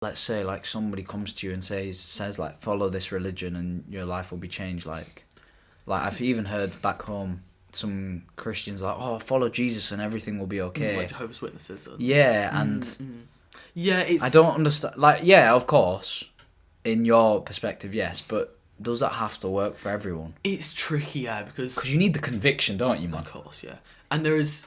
let's say like somebody comes to you and says like follow this religion and your life will be changed. Like I've even heard back home some Christians like, oh, follow Jesus and everything will be okay. Like Jehovah's Witnesses. Yeah, and yeah, it's... I don't understand. Like, yeah, of course, in your perspective, yes, but does that have to work for everyone? It's tricky, yeah, because you need the conviction, don't you, man? Of course, yeah. And there is,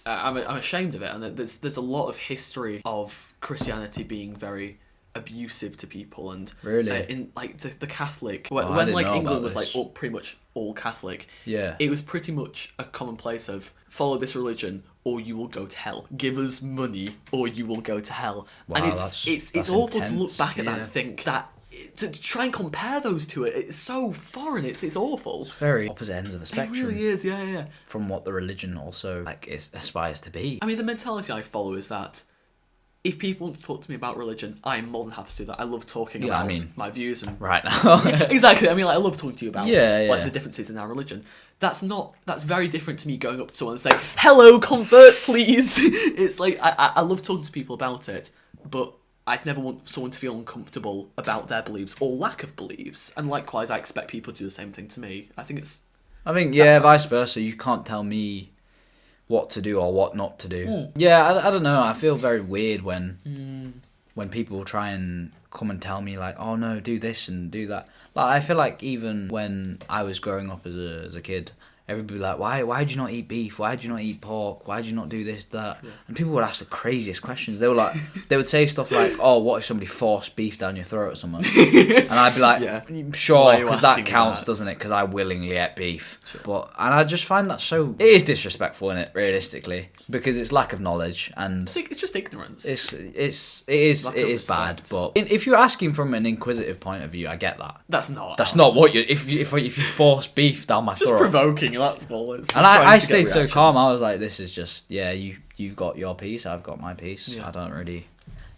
I'm ashamed of it, and there's a lot of history of Christianity being very abusive to people, and really in like the Catholic I when didn't like know England about was this. like pretty much all Catholic. Yeah, it was pretty much a commonplace of follow this religion or you will go to hell. Give us money or you will go to hell. Wow, and it's awful intense. to look back at that Yeah. and think that. To try and compare those two, it's so foreign. It's awful. It's very opposite ends of the spectrum. It really is, yeah. From what the religion also aspires to be. I mean, the mentality I follow is that if people want to talk to me about religion, I'm more than happy to do that. I love talking about my views and right now. Exactly. I mean, like, I love talking to you about like the differences in our religion. That's very different to me going up to someone and saying, "Hello, convert, please." It's like I love talking to people about it, but I'd never want someone to feel uncomfortable about their beliefs or lack of beliefs. And likewise, I expect people to do the same thing to me. I think vice versa. You can't tell me what to do or what not to do. Yeah, I don't know. I feel very weird when people try and come and tell me like, oh no, do this and do that. Like, I feel like even when I was growing up as a kid, everybody would be like, why do you not eat beef? Why do you not eat pork? Why do you not do this, that? Yeah. And people would ask the craziest questions. They would say stuff like, oh, what if somebody forced beef down your throat or something? And I'd be like, sure, because that counts, doesn't it? Because I willingly ate beef. Sure. And I just find that it is disrespectful, innit, realistically, because it's lack of knowledge and it's just ignorance. It is bad. But if you're asking from an inquisitive point of view, I get that. That's not what you if you force beef down my throat. Just provoking. That's all. It's just and I stayed so reaction. calm. I was like, this is just you've got your piece, I've got my piece. Yeah. I don't really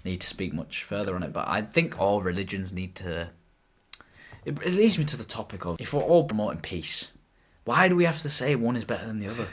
need to speak much further on it, but I think all religions need to. It leads me to the topic of, if we're all promoting peace, why do we have to say one is better than the other?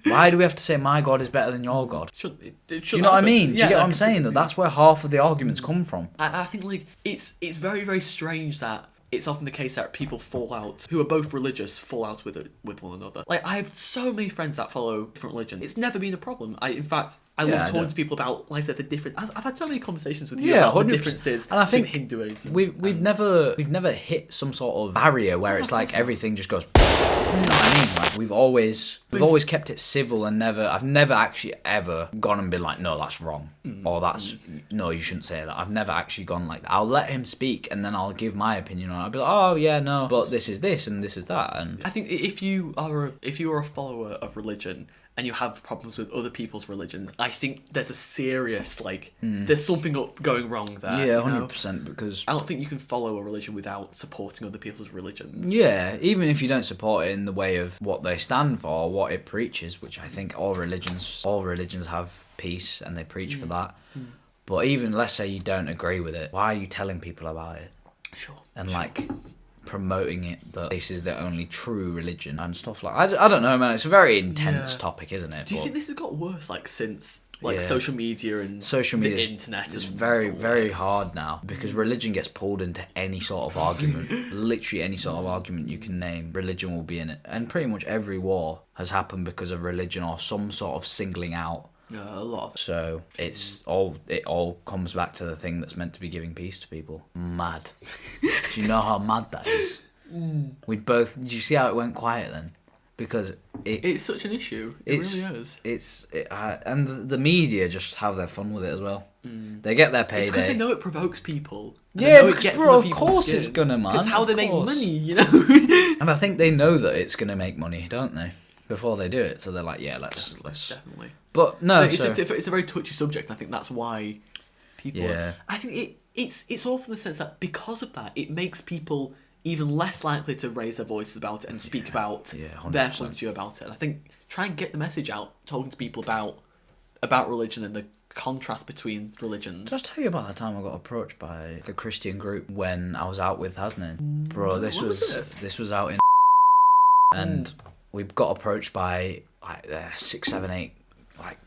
Why do we have to say my God is better than your God? Do you know what I mean? Do you get what I'm saying? That's where half of the arguments come from. I think like it's very, very strange that it's often the case that people who are both religious fall out with one another. Like, I have so many friends that follow different religions. It's never been a problem. In fact, I love talking to people about, like I said, the different. I've had so many conversations with you about 100%. The differences. And I think Hinduism. We've never hit some sort of barrier where it's like everything just goes. You know what I mean? Like, we've always kept it civil and I've never actually ever gone and been like, no, that's wrong, or no, you shouldn't say that. I've never actually gone like that. I'll let him speak and then I'll give my opinion on it. I'll be like, oh yeah, no, but this is this and this is that. And I think if you are a follower of religion and you have problems with other people's religions, I think there's a serious, there's something going wrong there. Yeah, 100%, because I don't think you can follow a religion without supporting other people's religions. Yeah, even if you don't support it in the way of what they stand for or what it preaches, which I think all religions have peace and they preach for that. But even, let's say you don't agree with it, why are you telling people about it? Sure. And promoting it that this is the only true religion and stuff like that. I don't know, man. It's a very intense topic, isn't it? Do you think this has got worse since social media and the internet? It's very, very hard now because religion gets pulled into any sort of argument. Literally any sort of argument you can name, religion will be in it. And pretty much every war has happened because of religion or some sort of singling out. A lot of it. So it all comes back to the thing that's meant to be giving peace to people. Mad. Do you know how mad that is? Did you see how it went quiet then? Because it's such an issue. It really is. And the media just have their fun with it as well. They get their payday. It's because they know it provokes people. Yeah, of course it's gonna, man. It's how they make money, you know. And I think they know that it's gonna make money, don't they? Before they do it, so they're like, yeah, let's definitely. But no, it's a very touchy subject. I think that's why people. Yeah. I think it's awful in the sense that because of that, it makes people even less likely to raise their voices about it and speak about their point of view about it. And I think try and get the message out, talking to people about religion and the contrast between religions. Did I tell you about the time I got approached by a Christian group when I was out with Hasnan? Bro, this was out in and we got approached by 6, 7, 8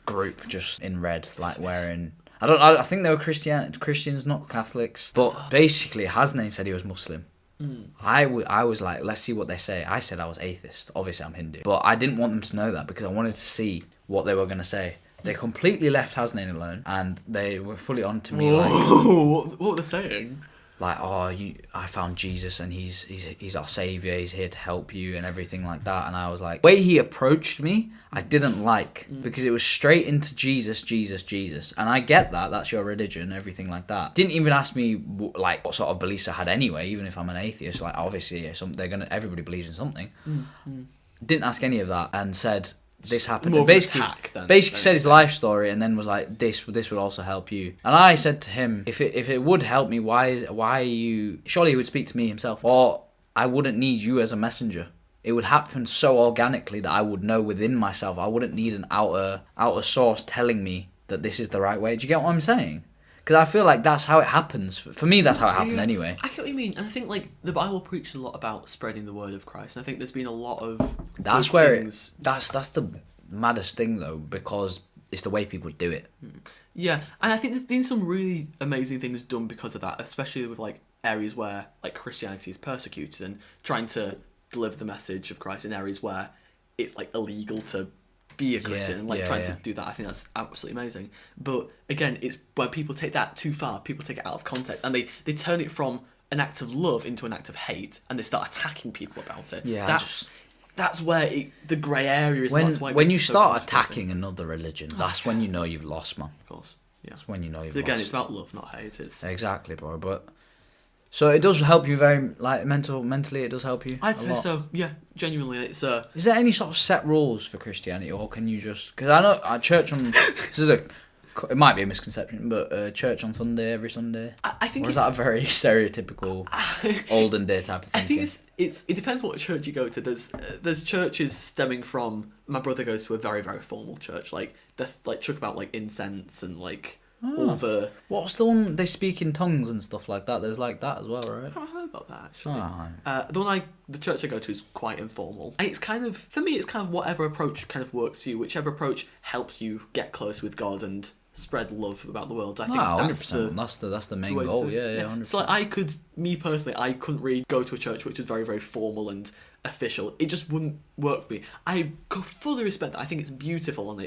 group just in red, wearing I think they were Christians, not Catholics. But basically, Hasnain said he was Muslim. I was like, let's see what they say. I said I was atheist. Obviously, I'm Hindu. But I didn't want them to know that because I wanted to see what they were going to say. They completely left Hasnain alone, and they were fully on to me like... What were they saying? Like, I found Jesus and he's our saviour, he's here to help you and everything like that. And I was like, the way he approached me, I didn't like, because it was straight into Jesus, Jesus, Jesus. And I get that, that's your religion, everything like that. Didn't even ask me like what sort of beliefs I had anyway, even if I'm an atheist. Like, obviously, everybody believes in something. Didn't ask any of that, and said... This happened. More Basically said his life story, and then was like, "This would also help you." And I said to him, "If it would help me, why are you? Surely he would speak to me himself, or I wouldn't need you as a messenger. It would happen so organically that I would know within myself. I wouldn't need an outer source telling me that this is the right way." Do you get what I'm saying? Because I feel like that's how it happens. For me, that's how it happened anyway. I get what you mean. And I think, like, the Bible preaches a lot about spreading the word of Christ. And I think there's been a lot of That's the maddest thing, though, because it's the way people do it. Yeah, and I think there's been some really amazing things done because of that, especially with, like, areas where, like, Christianity is persecuted and trying to deliver the message of Christ in areas where it's, like, illegal to be a Christian and trying to do that. I think that's absolutely amazing. But again, it's where people take that too far. People take it out of context and they turn it from an act of love into an act of hate, and they start attacking people about it. Yeah, that's where the grey area is. When you start attacking another religion, that's when you know you've lost, man. Of course, yeah. That's when you know you've lost. Again, lost. It's about love, not hate. It's exactly, bro. But so it does help you very, like, mentally. It does help you. I'd say so. Yeah, genuinely, it's. Is there any sort of set rules for Christianity, or can you just? Because I know at church on it might be a misconception, but church on Sunday every Sunday. I think or is that a very stereotypical olden day type of thinking? I think it depends what church you go to. There's churches stemming from. My brother goes to a very, very formal church. Like they talk about like incense and like. All the... What's the one they speak in tongues and stuff like that? There's like that as well, right? I haven't heard about that actually. The church I go to is quite informal, and it's kind of, for me, it's kind of whatever approach kind of works for you, whichever approach helps you get close with God and spread love about the world. I think 100%. That's the main goal. Yeah, 100%. So like, I couldn't really go to a church which was very, very formal and official. It just wouldn't work for me. I fully respect that. I think it's beautiful, and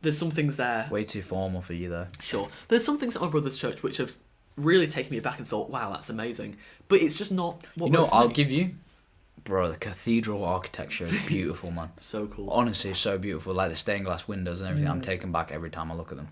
there's some things there... Way too formal for you, though. Sure. There's some things at my brother's church which have really taken me back and thought, wow, that's amazing. But it's just not what you know what I'll give you? Bro, the cathedral architecture is beautiful, man. So cool. Honestly, it's so beautiful. Like the stained glass windows and everything. I'm taken back every time I look at them.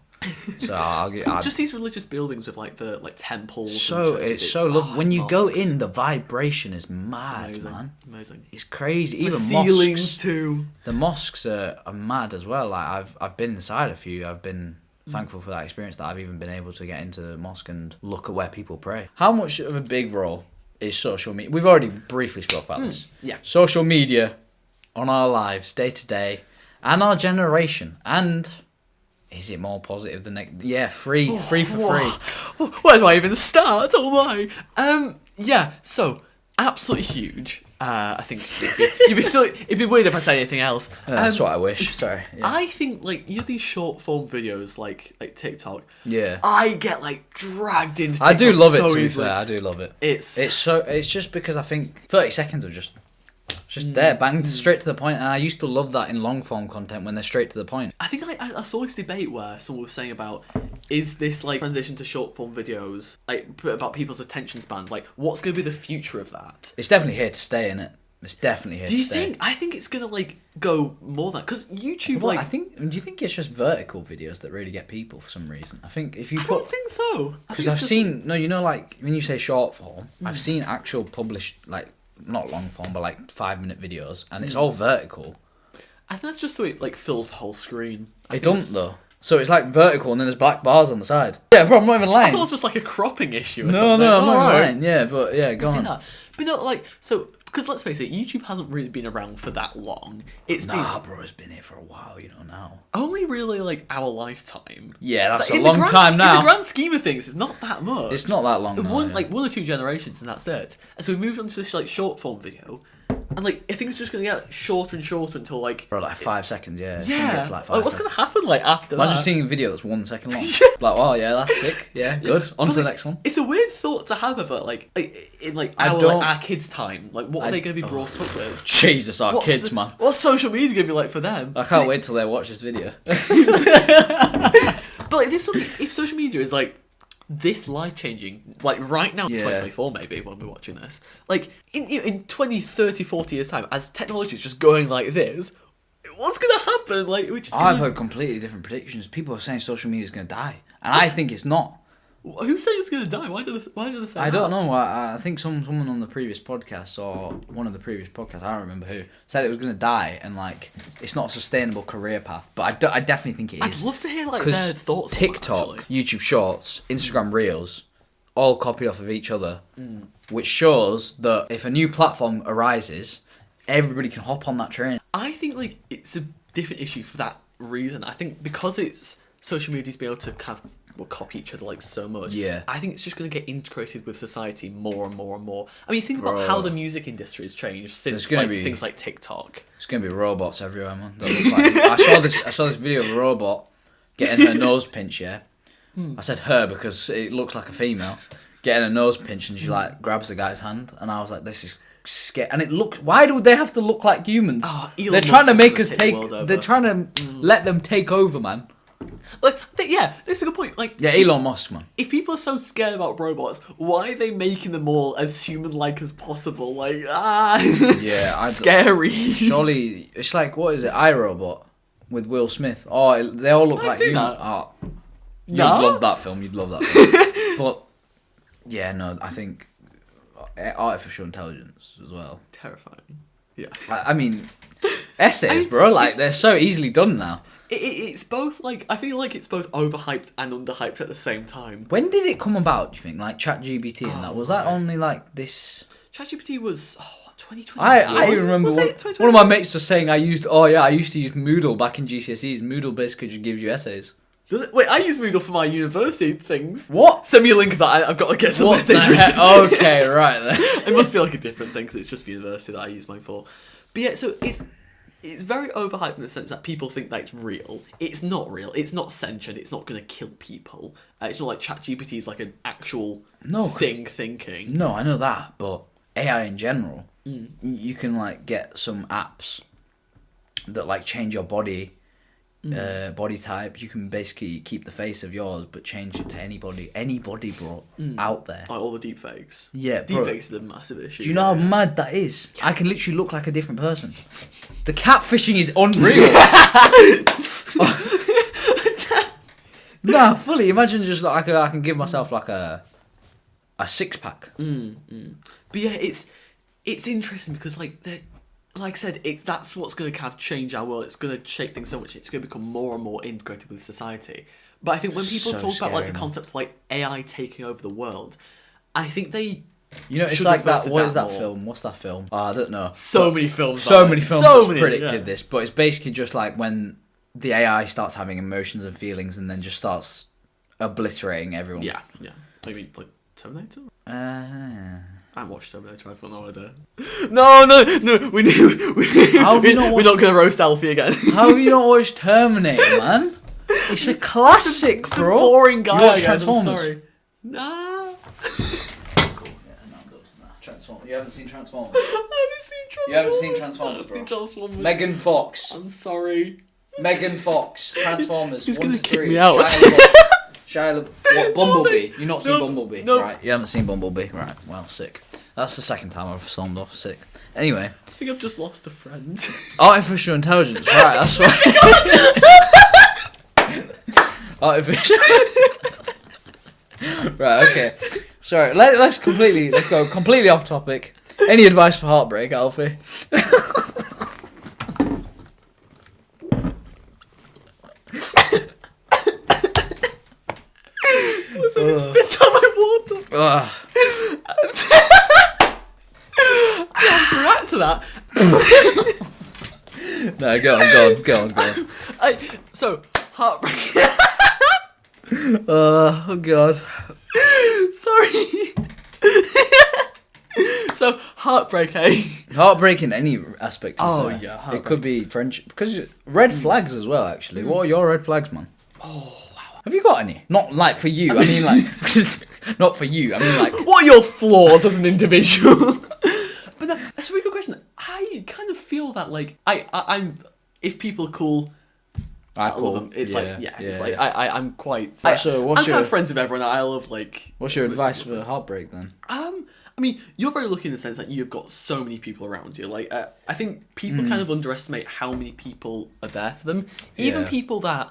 So just these religious buildings with like the temples. So it's so lovely. When you go in, the vibration is mad, man. Amazing. It's crazy. Even the ceilings mosques too. The mosques are mad as well. Like I've been inside a few. I've been thankful for that experience that I've even been able to get into the mosque and look at where people pray. How much of a big role is social media? We've already briefly spoke about this. Yeah. Social media on our lives, day to day, and our generation. And is it more positive than free for free? Where do I even start? Oh my. Yeah. So absolutely huge. I think it'd be weird if I say anything else. That's what I wish. Sorry. Yeah. I think these short form videos like TikTok. Yeah. I get like dragged into TikTok. I do love it. So to be easily. fair, I do love it. It's just because I think 30 seconds of just there, banged straight to the point, and I used to love that in long form content when they're straight to the point. I think I saw this debate where someone was saying about, is this like transition to short form videos, like about people's attention spans, like what's going to be the future of that? It's definitely here to stay, isn't it? It's definitely here to stay. Do you think? I think it's going to like go more than that, because YouTube do you think it's just vertical videos that really get people for some reason? I think if you I don't think so. Because I've seen like when you say short form, I've seen actual published like not long form but like 5-minute videos, and it's all vertical. I think that's just so it like fills the whole screen. It doesn't though. So it's like vertical and then there's black bars on the side. Yeah, bro, I'm not even lying. I thought it was just like a cropping issue or no, something. No, I'm not even lying. Yeah, but yeah, go on. That. But no, like, so, because let's face it, YouTube hasn't really been around for that long. Bro, it's been here for a while, now. Only really, like, our lifetime. Yeah, that's a long time now. In the grand scheme of things, it's not that much. It's not that long now. Like, 1 or 2 generations and that's it. And so we moved on to this, like, short form video. And like, I think it's just gonna get shorter and shorter until like. Bro, like 5 seconds, yeah. It's Yeah. gonna get to like 5 what's seconds. gonna happen like after Imagine that? seeing a video that's 1 second long. Like, oh yeah, that's sick. Yeah, good. On to the next one. It's a weird thought to have of it, like in like our kids' time. Like, what are they gonna be brought up with? Jesus, our kids, man. What's social media gonna be like for them? I can't wait till they watch this video. But like, if social media is like this life changing, like right now, 2024 maybe when we're watching this, like in 20, 30, 40 years time, as technology is just going like this, what's gonna happen? Like, I've heard completely different predictions. People are saying social media is gonna die, and I think it's not. Who's saying it's gonna die? Why did they say? I don't know. I think someone on the previous podcast, or one of the previous podcasts, I don't remember who, said it was gonna die, and like it's not a sustainable career path. But I definitely think it is. I'd love to hear like their thoughts. TikTok, on that, YouTube Shorts, Instagram Reels, all copied off of each other, which shows that if a new platform arises, everybody can hop on that train. I think like it's a different issue for that reason. I think because it's social media's be able to kind of copy each other like so much. Yeah. I think it's just going to get integrated with society more and more and more. I mean, think about how the music industry has changed since like things like TikTok. There's going to be robots everywhere, man. That look like, I saw this video of a robot getting her nose pinched. Yeah. I said her because it looks like a female getting a nose pinch, and she like grabs the guy's hand, and I was like, this is scary. And it looks. Why do they have to look like humans? They're trying to make us take. They're trying to let them take over, man. Like, that's a good point. Like, yeah, Elon Musk, man. If people are so scared about robots, why are they making them all as human-like as possible? Like, yeah, scary. Surely, it's like, what is it, iRobot with Will Smith? Oh, they all look like humans. Oh, you'd love that film. You'd love that film. But yeah, no, I think artificial intelligence as well. Terrifying. Yeah. I mean, essays, bro. Like they're so easily done now. It's both like I feel like it's both overhyped and underhyped at the same time. When did it come about? Do you think like ChatGPT and that was that only like this? ChatGPT was 2020. I even remember one of my mates was saying I used to use Moodle back in GCSEs. Moodle basically just gives you essays. Does it? Wait, I use Moodle for my university things. What? Send me a link of that. I've got to get some essays written. Okay, right then. It must be like a different thing because it's just for university that I use mine for. But yeah, so it's very overhyped in the sense that people think that it's real. It's not real. It's not sentient. It's not going to kill people. It's not like ChatGPT is like an actual thing thinking. No, I know that, but AI in general, you can like get some apps that like change your body type. You can basically keep the face of yours but change it to anybody bro, out there. Like all the deepfakes. Yeah, bro. Deepfakes are a massive issue. Do you know how mad that is? I can literally look like a different person. The catfishing is unreal. Nah, fully. Imagine just like I can give myself like a 6-pack. But yeah, it's interesting because like I said, that's what's going to kind of change our world. It's going to shape things so much. It's going to become more and more integrated with society. But I think when people talk about like the concept of like AI taking over the world, I think they. You know, it's like that. What is that film? What's that film? Oh, I don't know. So many films have predicted this, but it's basically just like when the AI starts having emotions and feelings, and then just starts obliterating everyone. Yeah. Maybe like Terminator. I watched Terminator. I've got no idea. No. We're not gonna roast Alfie again. How have you not watched Terminator, man? It's a classic, just bro. A boring guy. You watch Transformers? I'm sorry. Nah. Cool. Yeah, no, good. Nah. Transformers. You haven't seen Transformers. You haven't seen Transformers, bro. Megan Fox. I'm sorry. Megan Fox. Transformers. He's 1 gonna to kick 3. me out. What, Bumblebee? You've not seen Bumblebee? No. Right, you haven't seen Bumblebee. Right, well, sick. That's the second time I've stormed off. Sick. Anyway. I think I've just lost a friend. Artificial intelligence. Right, that's right. Artificial. Right, okay. Sorry, let's go completely off topic. Any advice for heartbreak, Alfie? That's when he spits out my water. I have to react to that. No, go on. So, heartbreak. Oh, God. Sorry. So, So, heartbreak, eh? Heartbreak in any aspect. Oh, fair. yeah, It heartbreak. could be friendship. Because red flags as well, actually. What are your red flags, man? Oh, wow. Have you got any? Not like for you. I mean, like... not for you. I mean, like... What are your flaws as an individual? But no, that's a really good question. I kind of feel that, like, I'm... If people are cool... I love them. It's it's like I'm quite. So what's I'm kind of friends with everyone. I love like. What's your advice for heartbreak then? I mean, you're very lucky in the sense that you've got so many people around you. Like, I think people kind of underestimate how many people are there for them. Even people that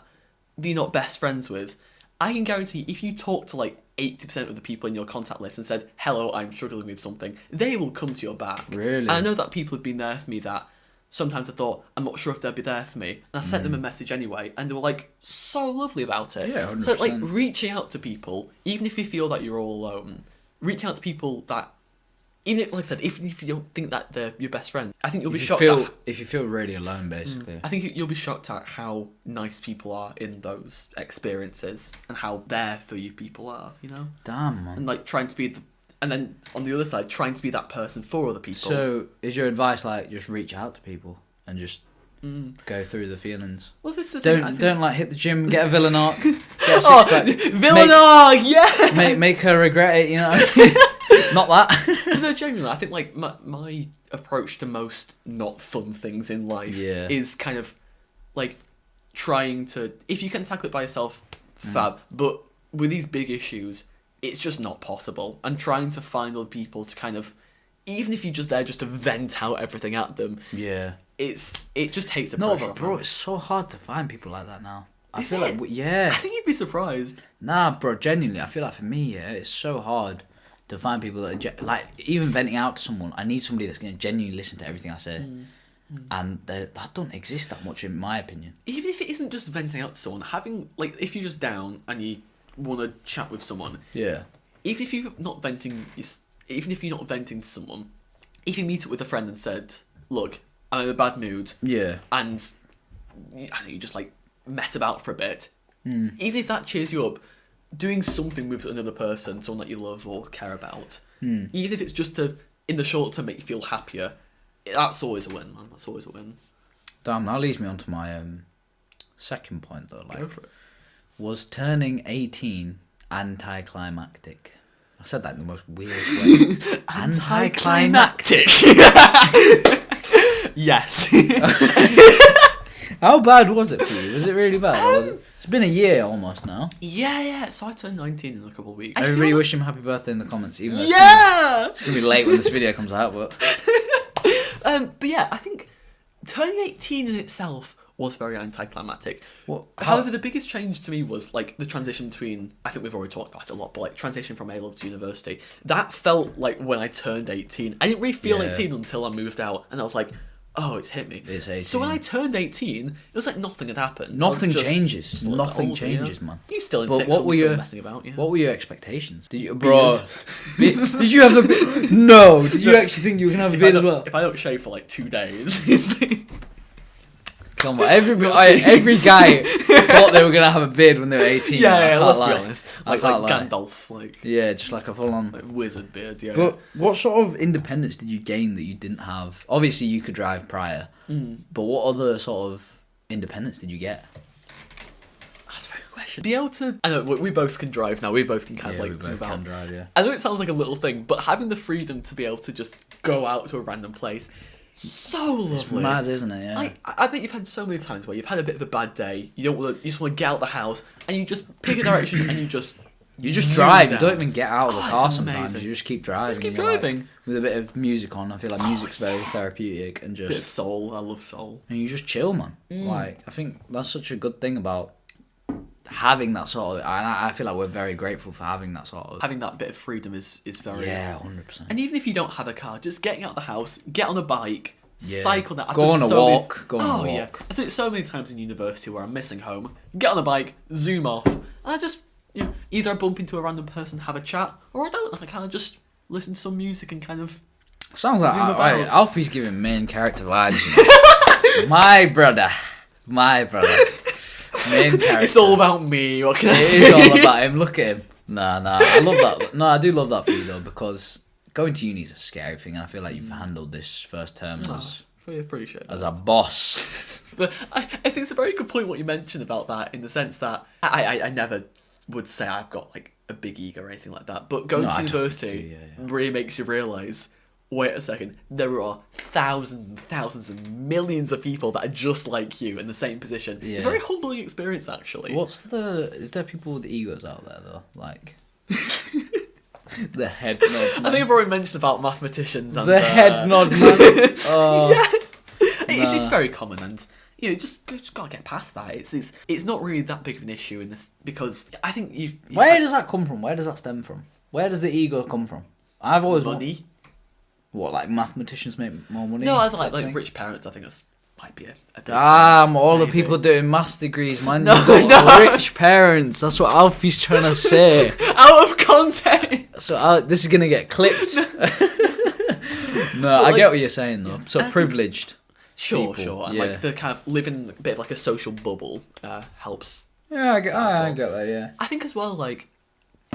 you're not best friends with. I can guarantee if you talk to like 80% of the people in your contact list and said, "Hello, I'm struggling with something," they will come to your back. Really? And I know that people have been there for me that. Sometimes I thought, I'm not sure if they'll be there for me. And I sent them a message anyway, and they were, like, so lovely about it. Yeah, 100%. So, like, reaching out to people, even if you feel that you're all alone, reaching out to people that, even if, like I said, if you don't think that they're your best friend, I think you'll be shocked at... If you feel really alone, basically. I think you'll be shocked at how nice people are in those experiences, and how there for you people are, you know? Damn, man. And, like, trying to be the... And then, on the other side, trying to be that person for other people. So, is your advice, like, just reach out to people and just go through the feelings? Well, that's the thing. Don't like, hit the gym, get a villain arc, get a six-pack. Villain arc, yeah! Make her regret it, you know? Not that. No, genuinely, I think, like, my approach to most not fun things in life is kind of, like, trying to... If you can tackle it by yourself, fab. But with these big issues... It's just not possible. And trying to find other people to kind of, even if you're just there just to vent out everything at them, it just takes the pressure off. No, but bro, it's so hard to find people like that now. I feel it? like, yeah. I think you'd be surprised. Nah, bro, genuinely, I feel like for me, it's so hard to find people that are, like, even venting out to someone, I need somebody that's going to genuinely listen to everything I say. And that don't exist that much, in my opinion. Even if it isn't just venting out to someone, having, like, if you're just down and you want to chat with someone, even if you're not venting to someone, if you meet up with a friend and said, "Look, I'm in a bad mood," and you just like mess about for a bit, even if that cheers you up, doing something with another person, someone that you love or care about, even if it's just to in the short term make you feel happier, that's always a win, man. That's always a win. Damn, that leads me on to my second point though. Like, go for it. Was turning 18 anticlimactic? I said that in the most weirdest way. Anticlimactic. Yes. How bad was it for you? Was it really bad? It's been a year almost now. Yeah. So I turned 19 in a couple of weeks. Everybody wish him happy birthday in the comments, even though it's gonna be late when this video comes out. But yeah, I think turning 18 in itself was very anticlimactic. However, the biggest change to me was like the transition between, I think we've already talked about it a lot, but like transition from A-level to university. That felt like when I turned 18. I didn't really feel 18 until I moved out, and I was like, oh, it's hit me. It's 18. So when I turned 18, it was like nothing had happened. Nothing changes. Nothing changes, man. You're still in sixth form, still messing about. Yeah. What were your expectations? Did you, bro? Did you have a beard? No. Did you actually think you were gonna have a beard as well? If I don't shave for like 2 days, it's like... Come on, every guy thought they were gonna have a beard when they were 18. Yeah, let's be honest. Like Gandalf, like just like a full-on wizard beard. Yeah. But what sort of independence did you gain that you didn't have? Obviously, you could drive prior, but what other sort of independence did you get? That's a very good question. Be able to, I know we both can drive now. We both can kind of like move out. Drive, yeah. I know it sounds like a little thing, but having the freedom to be able to just go out to a random place. So lovely. It's mad, isn't it? Yeah. I bet you've had so many times where you've had a bit of a bad day. You just want to get out of the house, and you just pick a direction and you just drive. Down. You don't even get out of the car sometimes. You just keep driving. Just keep driving like, with a bit of music on. I feel like music's very therapeutic and just bit of soul. I love soul. And you just chill, man. Like I think that's such a good thing about having that sort of. And I feel like we're very grateful for having that sort of. Having that bit of freedom is very 100%. And even if you don't have a car, just getting out of the house, get on a bike. Cycle that. Go on a walk. Yeah. I've done it so many times in university where I'm missing home. Get on a bike, zoom off, and I just either I bump into a random person, have a chat, or I don't. I kind of just listen to some music and kind of. Sounds like Alfie's giving main character vibes. My brother. Main character. It's all about me. What can I say? It is all about him. Look at him. Nah. I love that. No, I do love that for you though because going to uni is a scary thing, and I feel like you've handled this first term I appreciate that. as a boss. But I think it's a very good point what you mentioned about that, in the sense that I never would say I've got like a big ego or anything like that. But going to university really makes you realise, wait a second, there are thousands and thousands and millions of people that are just like you in the same position. Yeah. It's a very humbling experience, actually. Is there people with egos out there though? Like the head nod. I think I've already mentioned about mathematicians and The head nod. It's just very common, and you just gotta get past that. It's not really that big of an issue in this, because I think you. Where does that come from? Where does that stem from? Where does the ego come from? I've always money. What, like mathematicians make more money? No, I like rich parents. I think that's might be a Damn, all the people doing maths degrees, man. No, rich parents. That's what Alfie's trying to say. Out of context. So this is gonna get clipped. No, I get what you're saying though. So privileged. Sure. And yeah. like the kind of living a bit of like a social bubble helps. Yeah, I get that. Yeah. I think as well, like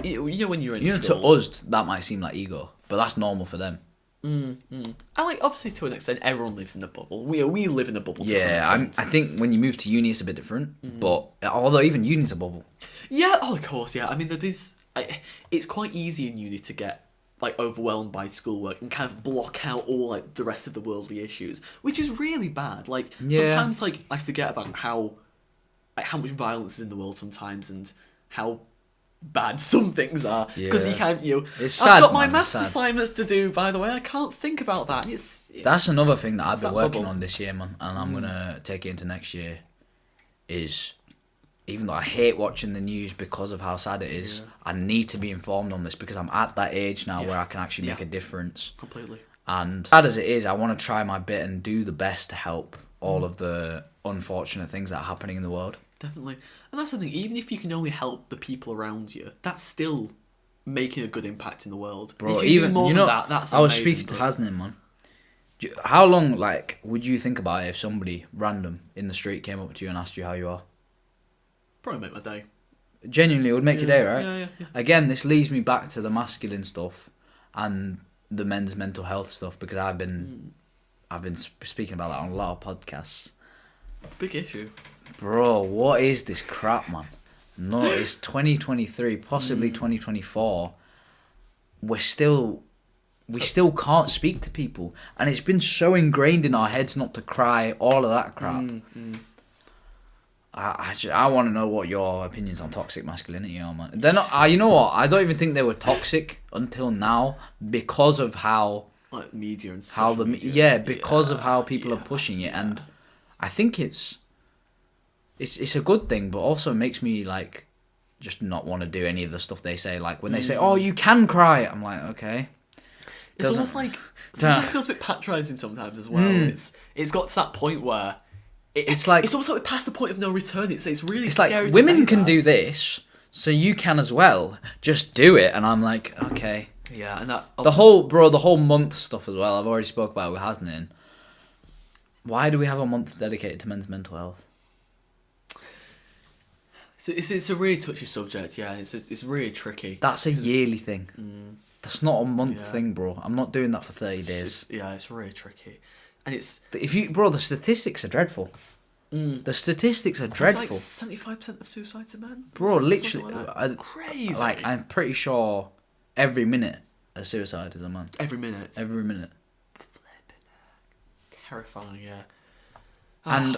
you know when you're in to school, us that might seem like ego, but that's normal for them. And like obviously to an extent, everyone lives in a bubble. We live in a bubble. To Yeah, some extent. I think when you move to uni, it's a bit different. But although even uni's a bubble. Yeah, of course, yeah. I mean, it's quite easy in uni to get like overwhelmed by schoolwork and kind of block out all like the rest of the worldly issues, which is really bad. Like sometimes, like I forget about how much violence is in the world sometimes, and how bad some things are, because you kind of It's I've sad, got my man, maths it's sad. assignments to do. By the way, I can't think about that. That's another thing that I've been that working bubble. on this year, man, and I'm gonna take it into next year. Is even though I hate watching the news because of how sad it is, I need to be informed on this because I'm at that age now where I can actually make a difference. Completely. And sad as it is, I want to try my bit and do the best to help all of the unfortunate things that are happening in the world. Definitely. And that's the thing, even if you can only help the people around you, that's still making a good impact in the world. Bro, if you even do more you than know, that's I was amazing, speaking to Hasnin, man. How long, like, would you think about it if somebody random in the street came up to you and asked you how you are? Probably make my day. Genuinely, it would make your day, right? Yeah. Again, this leads me back to the masculine stuff and the men's mental health stuff, because I've been speaking about that on a lot of podcasts. It's a big issue. Bro, what is this crap, man? No, it's 2023, possibly 2024. We still can't speak to people, and it's been so ingrained in our heads not to cry, all of that crap. I want to know what your opinions on toxic masculinity are, man. They're not. You know what? I don't even think they were toxic until now, because of how Like media and how social the media. because of how people are pushing it, and I think it's a good thing, but also makes me like just not want to do any of the stuff they say. Like when they say, "Oh, you can cry," I'm like, okay. It's almost like sometimes it feels a bit patronising sometimes as well. It's got to that point where it's almost like past the point of no return. It's really scary. Like to women say can that. do this, so you can as well. Just do it, and I'm like, okay. Yeah, and that The whole month stuff as well. I've already spoke about it with Hasnin. Why do we have a month dedicated to men's mental health? It's a really touchy subject. Yeah, it's really tricky. That's a yearly thing. That's not a month thing, bro. I'm not doing that for 30 days. It's really tricky, and it's the statistics are dreadful. The statistics are dreadful. It's like 75% of suicides are men. Bro, Like literally, something like that. Crazy. Like, I'm pretty sure every minute a suicide is a man. Every minute. It's terrifying. Yeah. And,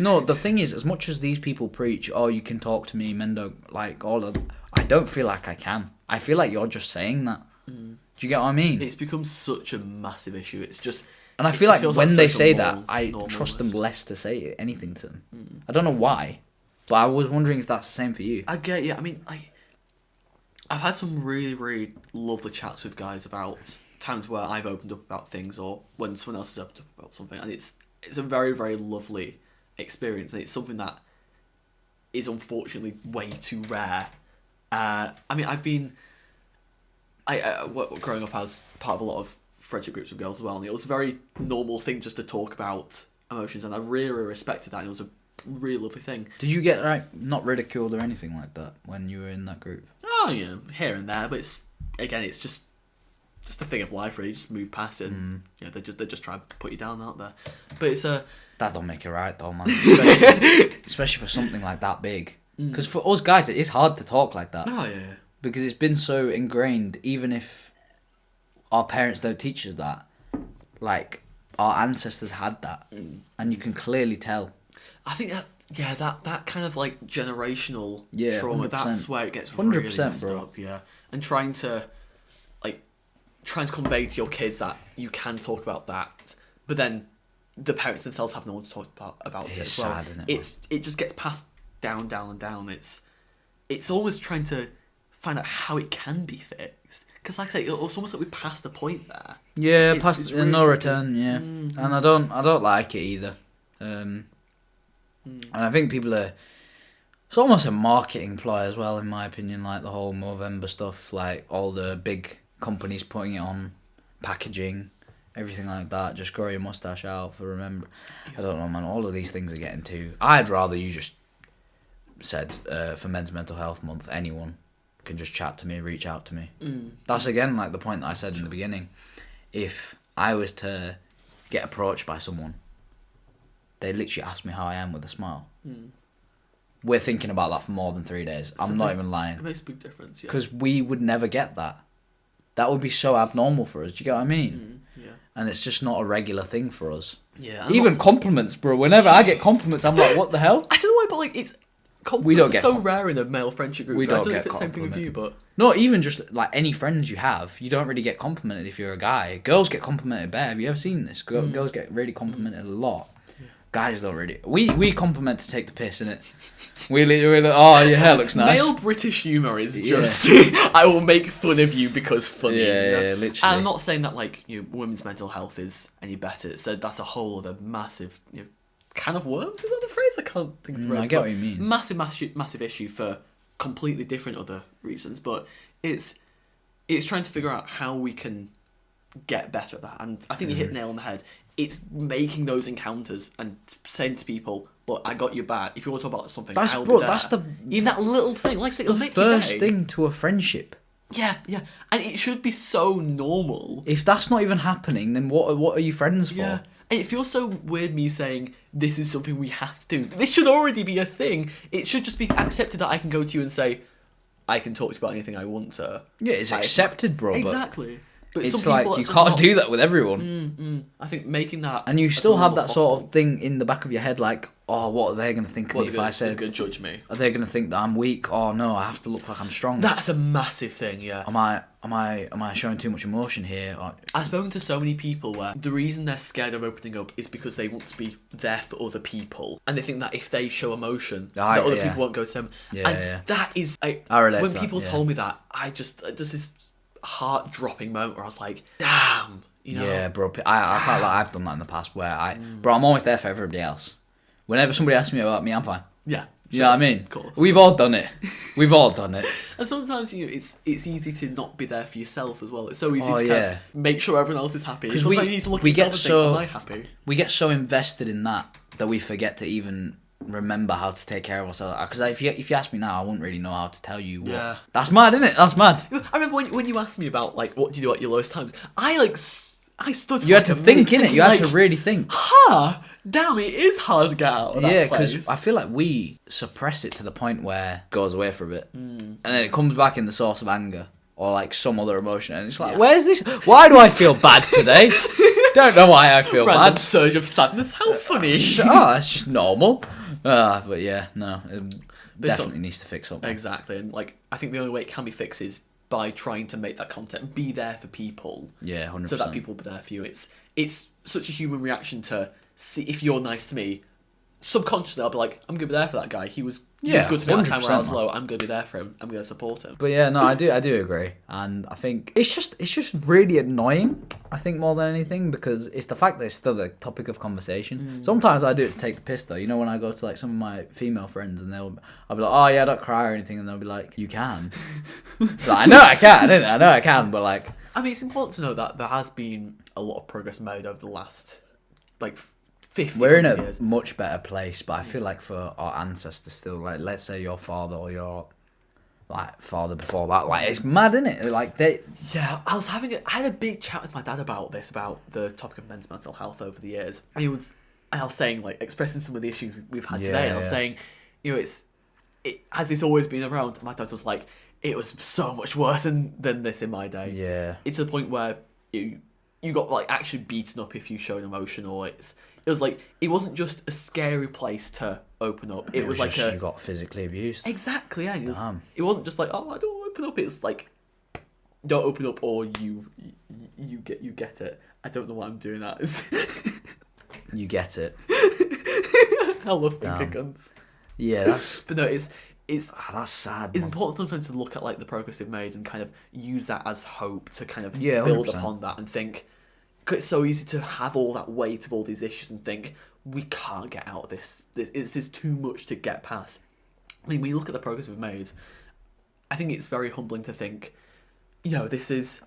no, the thing is, as much as these people preach, oh, you can talk to me, men don't, like, all of I don't feel like I can. I feel like you're just saying that. Do you get what I mean? It's become such a massive issue. It's just... And I feel like when they say that, I normal trust them list. less to say anything to them. I don't know why, but I was wondering if that's the same for you. I get, yeah, I mean, I've had some really, really lovely chats with guys about times where I've opened up about things, or when someone else has opened up about something, and it's a very, very lovely experience, and it's something that is unfortunately way too rare. I mean, growing up, I was part of a lot of friendship groups with girls as well, and it was a very normal thing just to talk about emotions, and I really, really respected that, and it was a really lovely thing. Did you get not ridiculed or anything like that when you were in that group? Oh yeah, here and there, but it's just just a thing of life, really. Just move past it. And, you know, they just try to put you down out there. But it's a That don't make it right, though, man. Especially for something like that big. Because for us guys, it is hard to talk like that. oh yeah. Because it's been so ingrained, even if our parents don't teach us that. Like, our ancestors had that. And you can clearly tell. I think that kind of like generational Yeah, trauma, 100%. that's where it gets really 100%, messed bro. up, yeah. And trying to convey to your kids that you can talk about that, but then the parents themselves have no one to talk about it as well. Sad, isn't it? It just gets passed down and down. It's always trying to find out how it can be fixed. Because like I say, it's almost like we passed the point there. Yeah, It's past really no tricky. return, yeah. And I don't like it either. And I think people are... It's almost a marketing ploy as well, in my opinion, like the whole Movember stuff, like all the big companies putting it on packaging, everything like that. Just grow your mustache out for Remember. I don't know, man. All of these things are getting too... I'd rather you just said, for Men's Mental Health Month, anyone can just chat to me, reach out to me. That's again like the point that I said in the beginning. If I was to get approached by someone, they literally ask me how I am with a smile. We're thinking about that for more than 3 days. I'm not even lying. It makes a big difference, yeah. Because we would never get that. That would be so abnormal for us. Do you get what I mean? Yeah. And it's just not a regular thing for us. Yeah. Even compliments, bro. Whenever I get compliments, I'm like, what the hell? I don't know why, but like it's compliments We don't are get so rare in a male friendship group. We I don't don't know get if it's the same thing with you, but Not even just like any friends you have. You don't really get complimented if you're a guy. Girls get complimented better. Have you ever seen this? Girls get really complimented a lot. Guys don't really. We compliment to take the piss, innit? We're like, oh, your hair looks nice. male British humour is just I will make fun of you because funny. Yeah, you know? yeah, literally. And I'm not saying that like women's mental health is any better. So that's a whole other massive can of worms. Is that the phrase? I can't think of the phrase. I get but what you mean. Massive issue for completely different other reasons, but it's trying to figure out how we can get better at that. And I think you hit the nail on the head. It's making those encounters and saying to people, "Look, I got your back. If you want to talk about something, That's I'll bro. be there." That's the in that little thing, like it'll the make your first day. thing to a friendship. Yeah, and it should be so normal. If that's not even happening, then what are you friends for? Yeah, and it feels so weird me saying this is something we have to do. This should already be a thing. It should just be accepted that I can go to you and say, I can talk to you about anything I want to. Yeah, it's accepted, bro. Exactly. But it's some like people, you that's can't just do that with everyone. I think making that, And you as still have normal that as sort possible. of thing in the back of your head, like, oh, what are they going to think of me if I They're said? going to judge me. Are they going to think that I'm weak? Oh no, I have to look like I'm strong. That's a massive thing. Yeah. Am I showing too much emotion here? I've spoken to so many people where the reason they're scared of opening up is because they want to be there for other people, and they think that if they show emotion, that other people won't go to them. That is, I relate when to people that, yeah. told me that, I just this heart dropping moment where I was like, damn, Yeah, bro. I felt like I've done that in the past where bro, I'm always there for everybody else. Whenever somebody asks me about me, I'm fine. Yeah. You know what I mean? Of course. We've all done it. We've all done it. And sometimes it's easy to not be there for yourself as well. It's so easy to kind yeah. of make sure everyone else is happy. 'Cause Sometimes you need to look we at get yourself and think, am I happy? We get so invested in that we forget to even remember how to take care of ourselves. Because if you ask me now, I wouldn't really know how to tell you what. Yeah. That's mad, isn't it? That's mad. I remember when you asked me about like what do you do at your lowest times, I stood for You had like to a think, minute innit? You had thinking, to really think. Damn, it is hard to get out of that Yeah, place. because I feel like we suppress it to the point where it goes away for a bit. And then it comes back in the source of anger or like some other emotion. And it's like, where's this? Why do I feel bad today? Don't know why I feel Random bad. surge of sadness. How funny. Oh, it's just normal. But yeah, no. It definitely needs to fix something. Exactly. And like, I think the only way it can be fixed is by trying to make that content be there for people. Yeah, 100%. So that people will be there for you. It's such a human reaction to see if you're nice to me. Subconsciously, I'll be like, I'm gonna be there for that guy. He was good to me at a time where I was 100%, low. I'm gonna be there for him. I'm gonna support him. But yeah, no, I do agree, and I think it's just really annoying. I think more than anything because it's the fact that it's still a topic of conversation. Sometimes I do it to take the piss though. You know, when I go to like some of my female friends and I'll be like, oh yeah, don't cry or anything, and they'll be like, you can. So I know I can, innit? I know I can, but like, I mean, it's important to know that there has been a lot of progress made over the last like 50 we're in a years. much better place, but I feel like for our ancestors still, like let's say your father or like farther before that. Like, it's mad, isn't it? Like, Yeah, I had a big chat with my dad about the topic of men's mental health over the years. And I was saying, like, expressing some of the issues we've had today, and I was saying, you know, has this always been around? My dad was like, it was so much worse than this in my day. Yeah. It's to the point where you got, like, actually beaten up if you showed emotion, or it was like, it wasn't just a scary place to open up. It was like just you got physically abused. Exactly, yeah. It wasn't just like, oh, I don't want to open up. It's like, don't open up, or you get it. I don't know why I'm doing that. You get it. I love finger guns. Yeah, that's. But no, it's that's sad. It's important sometimes to look at, like, the progress we've made and kind of use that as hope to kind of build 100%. upon that and think. Cause it's so easy to have all that weight of all these issues and think we can't get out of this. There's too much to get past. I mean, when you look at the progress we've made, I think it's very humbling to think, you know, this is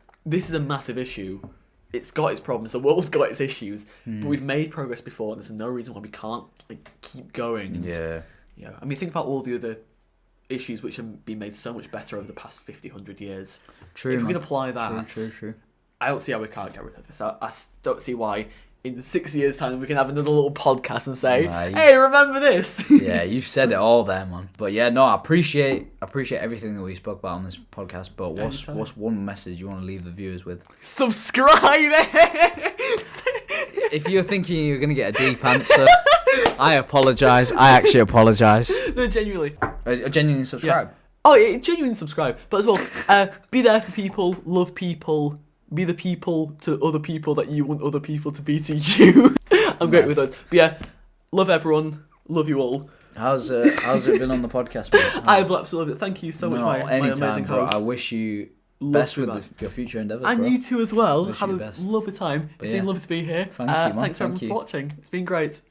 a massive issue. It's got its problems. The world's got its issues, but we've made progress before, and there's no reason why we can't, like, keep going. And, you know, I mean, think about all the other issues which have been made so much better over the past 50, 100 years. True. If we can apply that, True. I don't see how we can't get rid of this. I don't see why in 6 years' time we can have another little podcast and say, hey, remember this? Yeah, you've said it all there, man. But yeah, no, I appreciate everything that we spoke about on this podcast. But what's one message you want to leave the viewers with? Subscribe! If you're thinking you're going to get a deep answer, I apologise. I actually apologise. No, genuinely. Genuinely subscribe. Yeah. Oh, genuinely subscribe. But as well, be there for people, love people, be the people to other people that you want other people to be to you. I'm great with those. But yeah, love everyone. Love you all. How's it been on the podcast, mate? I've absolutely loved it. Thank you so much, my amazing host. I wish you best with your future endeavours, and bro. you too as well. Wish Have you a best. lovely time. It's been lovely to be here. Thank you, man. Thanks everyone for watching. It's been great.